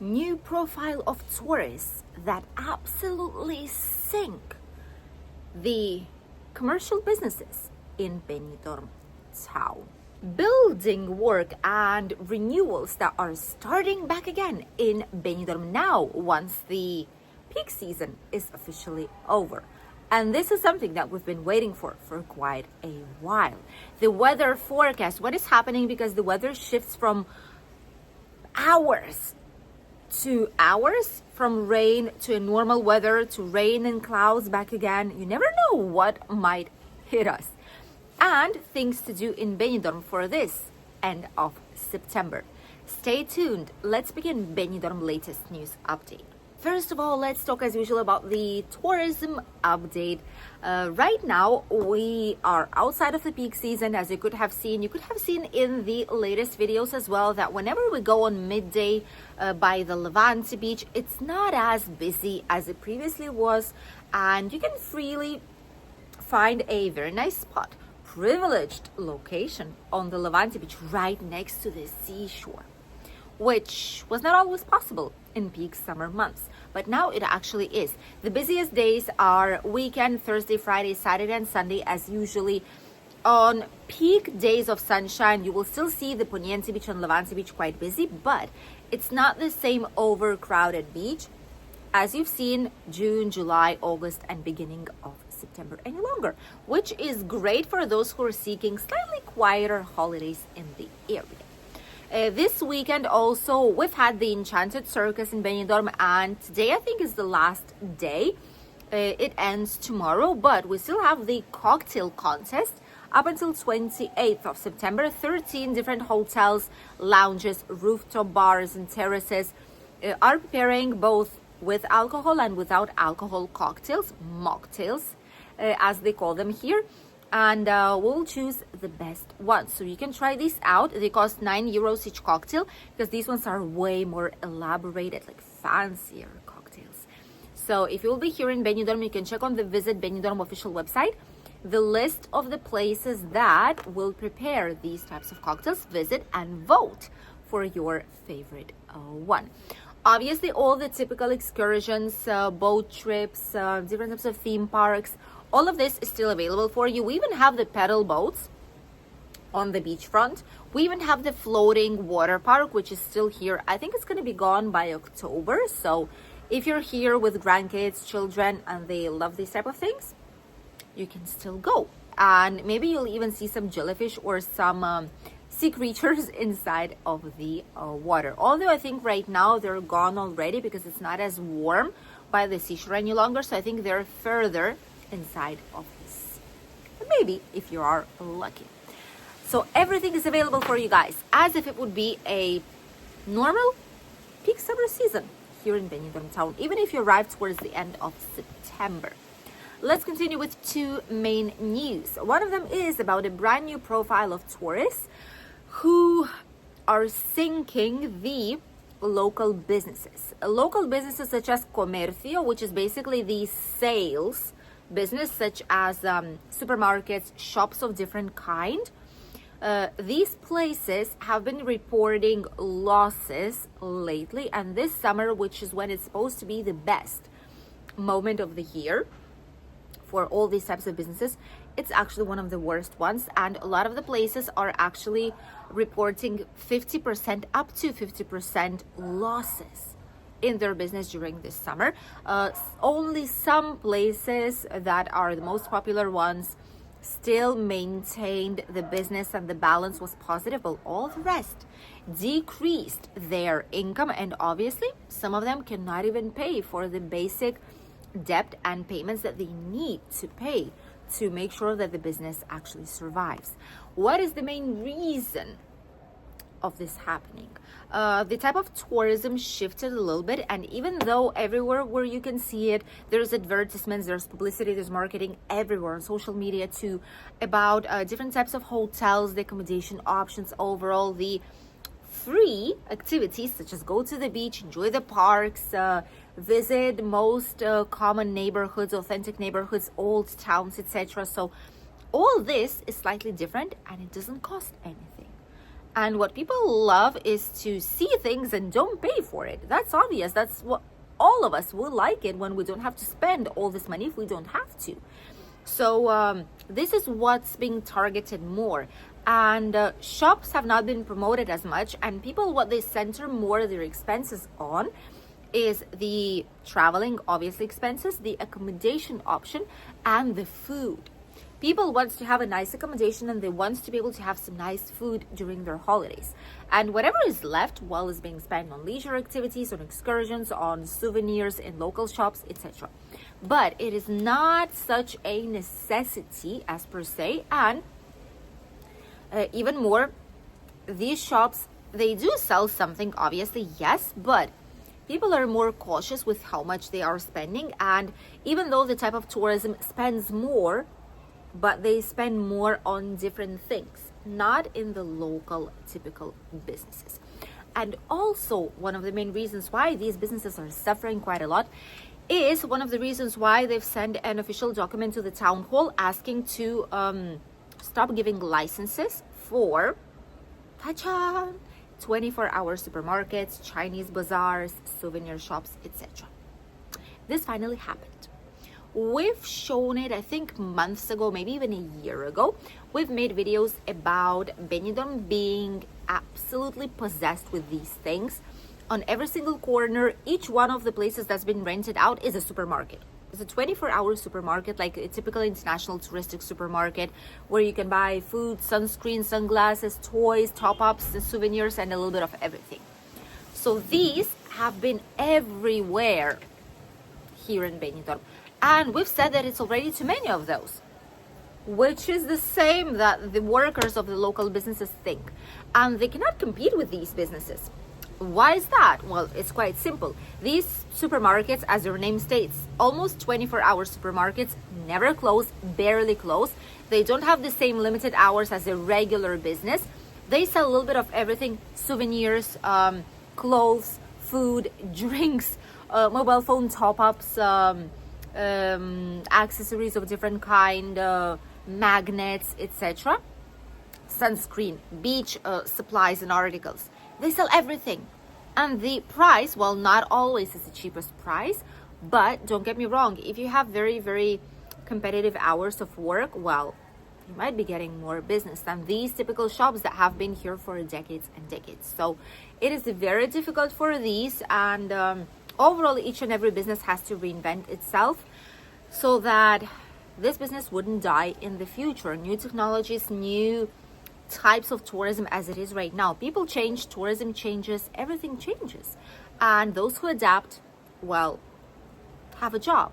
new profile of tourists that absolutely sink the commercial businesses in Benidorm town. Building work and renewals that are starting back again in Benidorm now once the peak season is officially over. And this is something that we've been waiting for quite a while. The weather forecast, what is happening, because the weather shifts from hours to hours, from rain to a normal weather to rain and clouds back again. You never know what might hit us. And things to do in Benidorm for this end of September. Stay tuned. Let's begin Benidorm latest news update. First of all, let's talk as usual about the tourism update. Right now, we are outside of the peak season, as you could have seen. You could have seen in the latest videos as well that whenever we go on midday by the Levante beach, it's not as busy as it previously was, and you can freely find a very nice spot, privileged location on the Levante beach right next to the seashore, which was not always possible in peak summer months, but now it actually is. The busiest days are weekend, Thursday, Friday, Saturday, and Sunday, as usually. On peak days of sunshine, you will still see the Poniente beach and Levante beach quite busy, but it's not the same overcrowded beach as you've seen June, July, August, and beginning of September any longer, which is great for those who are seeking slightly quieter holidays in the area. This weekend also, we've had the Enchanted Circus in Benidorm, and today I think is the last day. It ends tomorrow, but we still have the cocktail contest up until 28th of September. 13 different hotels, lounges, rooftop bars, and terraces are preparing both with alcohol and without alcohol cocktails, mocktails, as they call them here. And we'll choose the best ones. So you can try these out. They cost €9 each cocktail, because these ones are way more elaborated, like fancier cocktails. So if you will be here in Benidorm, you can check on the Visit Benidorm official website the list of the places that will prepare these types of cocktails. Visit and vote for your favorite one. Obviously, all the typical excursions, boat trips, different types of theme parks, all of this is still available for you. We even have the pedal boats on the beachfront. We even have the floating water park, which is still here. I think it's going to be gone by October. So if you're here with grandkids, children, and they love these type of things, you can still go. And maybe you'll even see some jellyfish or some sea creatures inside of the water. Although I think right now they're gone already, because it's not as warm by the seashore any longer. So I think they're further inside of this, maybe if you are lucky. So everything is available for you guys as if it would be a normal peak summer season here in Benidorm town, even if you arrive towards the end of September. Let's continue with two main news. One of them is about a brand new profile of tourists who are sinking the local businesses. Local businesses such as comercio, which is basically the sales business, such as supermarkets, shops of different kind. These places have been reporting losses lately, and this summer, which is when it's supposed to be the best moment of the year for all these types of businesses, it's actually one of the worst ones. And a lot of the places are actually reporting 50% up to 50% losses in their business during this summer. Only some places that are the most popular ones still maintained the business and the balance was positive, but all the rest decreased their income, and obviously some of them cannot even pay for the basic debt and payments that they need to pay to make sure that the business actually survives. What is the main reason of this happening? The type of tourism shifted a little bit, and even though everywhere where you can see it, there's advertisements, there's publicity, there's marketing everywhere on social media too about different types of hotels, the accommodation options, overall the free activities such as go to the beach, enjoy the parks, visit most common neighborhoods, authentic neighborhoods, old towns, etc. So all this is slightly different, and it doesn't cost anything. And what people love is to see things and don't pay for it. That's obvious. That's what all of us will like it, when we don't have to spend all this money if we don't have to. So this is what's being targeted more. And shops have not been promoted as much. And people, what they center more their expenses on is the traveling, obviously expenses, the accommodation option, and the food. People want to have a nice accommodation and they want to be able to have some nice food during their holidays. And whatever is left, well, is being spent on leisure activities, on excursions, on souvenirs in local shops, etc. But it is not such a necessity as per se. And even more, these shops, they do sell something, obviously, yes, but people are more cautious with how much they are spending. And even though the type of tourism spends more, but they spend more on different things, not in the local typical businesses. And also, one of the main reasons why these businesses are suffering quite a lot is one of the reasons why they've sent an official document to the town hall asking to stop giving licenses for 24-hour supermarkets, Chinese bazaars, souvenir shops, etc. This finally happened. We've shown it, I think, months ago, maybe even a year ago. We've made videos about Benidorm being absolutely possessed with these things. On every single corner, each one of the places that's been rented out is a supermarket. It's a 24-hour supermarket, like a typical international touristic supermarket, where you can buy food, sunscreen, sunglasses, toys, top-ups, souvenirs, and a little bit of everything. So these have been everywhere here in Benidorm. And we've said that it's already too many of those, which is the same that the workers of the local businesses think. And they cannot compete with these businesses. Why is that? Well, it's quite simple. These supermarkets, as their name states, almost 24-hour supermarkets, never close, barely close. They don't have the same limited hours as a regular business. They sell a little bit of everything: souvenirs, clothes, food, drinks, mobile phone top-ups, accessories of different kind, magnets, etc. Sunscreen, beach supplies and articles. They sell everything. And the price, well, not always is the cheapest price, but don't get me wrong, if you have very, very competitive hours of work, well, you might be getting more business than these typical shops that have been here for decades and decades. So it is very difficult for these, and overall, each and every business has to reinvent itself so that this business wouldn't die in the future. New technologies, new types of tourism as it is right now. People change, tourism changes, everything changes. And those who adapt, well, have a job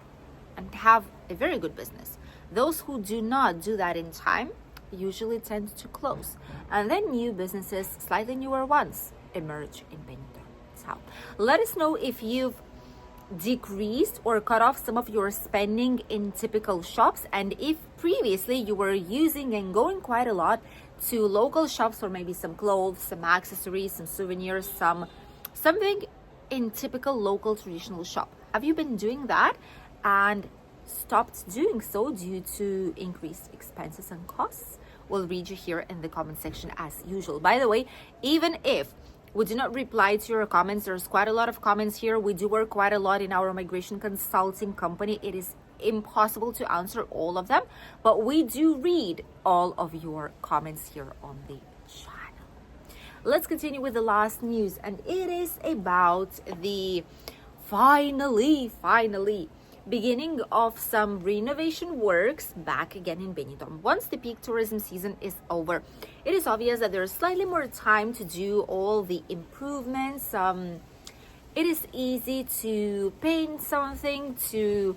and have a very good business. Those who do not do that in time usually tend to close. And then new businesses, slightly newer ones, emerge in Benidorm. So let us know if you've decreased or cut off some of your spending in typical shops, and if previously you were using and going quite a lot to local shops for maybe some clothes, some accessories, some souvenirs, something in typical local traditional shop. Have you been doing that and stopped doing so due to increased expenses and costs? We'll read you here in the comment section as usual. By the way, even if we do not reply to your comments, there's quite a lot of comments here. We do work quite a lot in our migration consulting company. It is impossible to answer all of them, but we do read all of your comments here on the channel. Let's continue with the last news, and it is about the finally beginning of some renovation works back again in Benidorm. Once the peak tourism season is over, it is obvious that there's slightly more time to do all the improvements. It is easy to paint something, to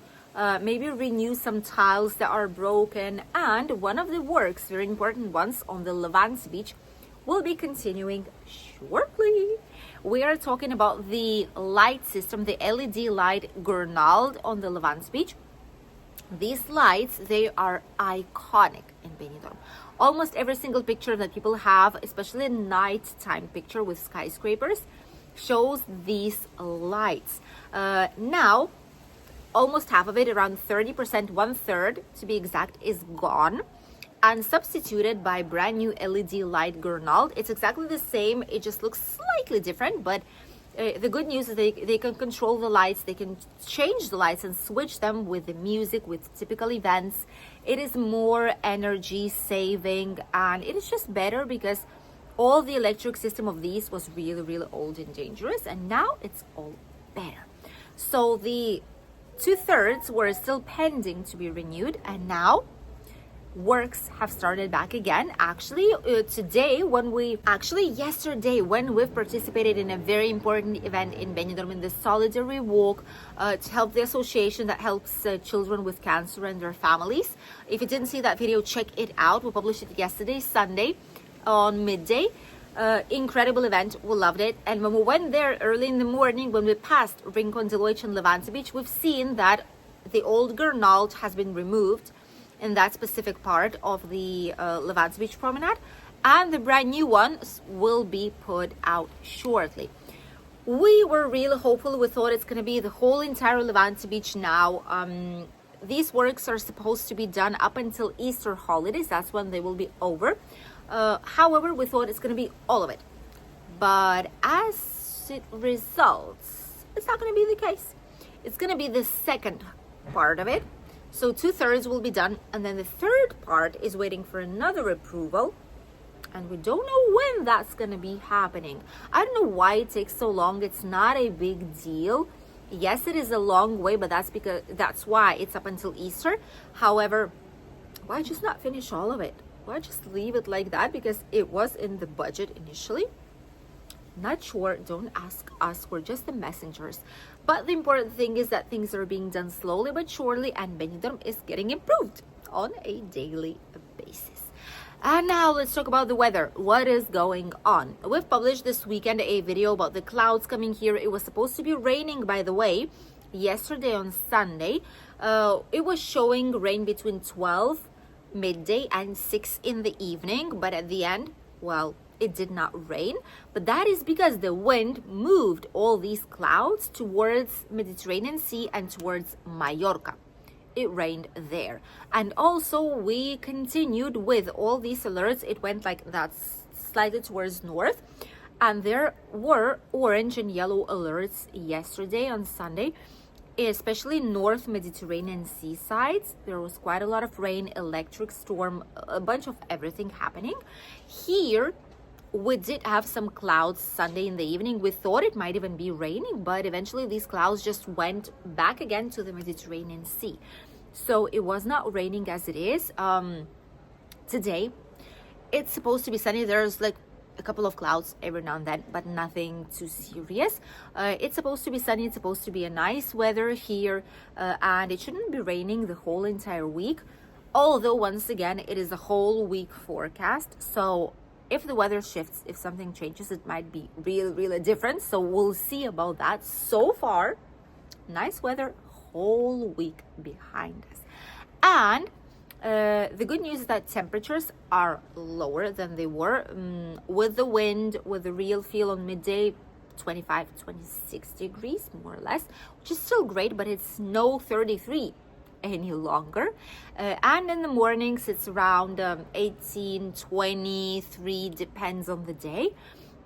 maybe renew some tiles that are broken, and one of the works, very important ones, on the Levante beach will be continuing shortly. We are talking about the light system, the LED light Gurnald on the Levante beach. These lights, they are iconic in Benidorm. Almost every single picture that people have, especially a nighttime picture with skyscrapers, shows these lights. Now, almost half of it, around 30%, 1/3 to be exact, is gone. and substituted by brand new LED light Gurnald. It's exactly the same, it just looks slightly different, but the good news is they can control the lights, they can change the lights and switch them with the music, with typical events. It is more energy saving, and it is just better because all the electric system of these was really old and dangerous, and now it's all better. So the 2/3 were still pending to be renewed, and now works have started back again. Actually, yesterday when we've participated in a very important event in Benidorm, in the Solidarity Walk, to help the association that helps children with cancer and their families. If you didn't see that video, check it out. We published it yesterday, Sunday, on midday. Incredible event, we loved it. And when we went there early in the morning, when we passed Rincon de Loich and Levante Beach, we've seen that the old Gurnald has been removed in that specific part of the Levante Beach promenade, and the brand new ones will be put out shortly. We were really hopeful. We thought it's going to be the whole entire Levante Beach now. These works are supposed to be done up until Easter holidays. That's when they will be over. However, we thought it's going to be all of it. But as it results, it's not going to be the case. It's going to be the second part of it. So 2/3 will be done, and then the third part is waiting for another approval, and we don't know when that's going to be happening. I don't know why it takes so long. It's not a big deal. Yes, it is a long way, but that's why it's up until Easter. However, why just not finish all of it? Why just leave it like that? Because it was in the budget initially. Not sure, don't ask us, we're just the messengers. But the important thing is that things are being done slowly but surely, and Benidorm is getting improved on a daily basis. And now let's talk about the weather. What is going on? We've published this weekend a video about the clouds coming here. It was supposed to be raining, by the way, yesterday on Sunday. It was showing rain between 12 midday and 6 in the evening, but at the end, well, it did not rain. But that is because the wind moved all these clouds towards Mediterranean Sea and towards Mallorca. It rained there. And also we continued with all these alerts. It went like that slightly towards north, and there were orange and yellow alerts yesterday on Sunday, especially North Mediterranean Sea sides. There was quite a lot of rain, electric storm, a bunch of everything happening. Here we did have some clouds Sunday in the evening. We thought it might even be raining, but eventually these clouds just went back again to the Mediterranean Sea. So it was not raining as it is. Today, it's supposed to be sunny. There's like a couple of clouds every now and then, but nothing too serious. It's supposed to be sunny. It's supposed to be a nice weather here, and it shouldn't be raining the whole entire week. Although, once again, it is a whole week forecast. So if the weather shifts, if something changes, it might be really different. So we'll see about that. So far, nice weather, whole week behind us. And the good news is that temperatures are lower than they were. With the wind, with the real feel on midday, 25-26 degrees, more or less, which is still great, but it's no 33 any longer. And in the mornings, it's around 18, 23, depends on the day.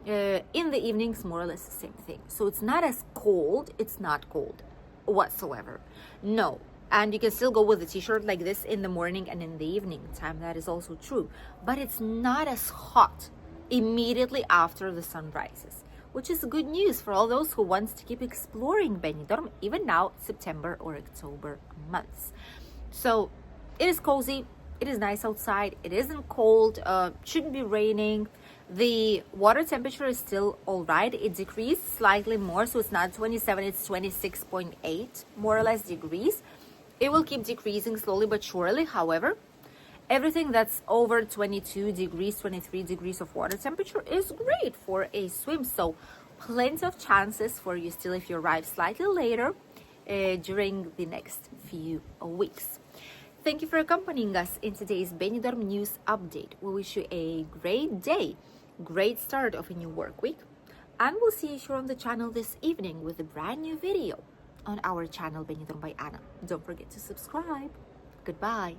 In the evenings, more or less the same thing. So it's not as cold. It's not cold whatsoever. No. And you can still go with a t-shirt like this in the morning and in the evening time. That is also true. But it's not as hot immediately after the sun rises, which is good news for all those who want to keep exploring Benidorm, even now, September or October months. So it is cozy. It is nice outside. It isn't cold. Shouldn't be raining. The water temperature is still all right. It decreased slightly more, so it's not 27, it's 26.8 more or less degrees. It will keep decreasing slowly but surely. However, everything that's over 22 degrees, 23 degrees of water temperature is great for a swim. So plenty of chances for you still if you arrive slightly later during the next few weeks. Thank you for accompanying us in today's Benidorm News Update. We wish you a great day, great start of a new work week, and we'll see you here on the channel this evening with a brand new video on our channel Benidorm by Anna. Don't forget to subscribe. Goodbye.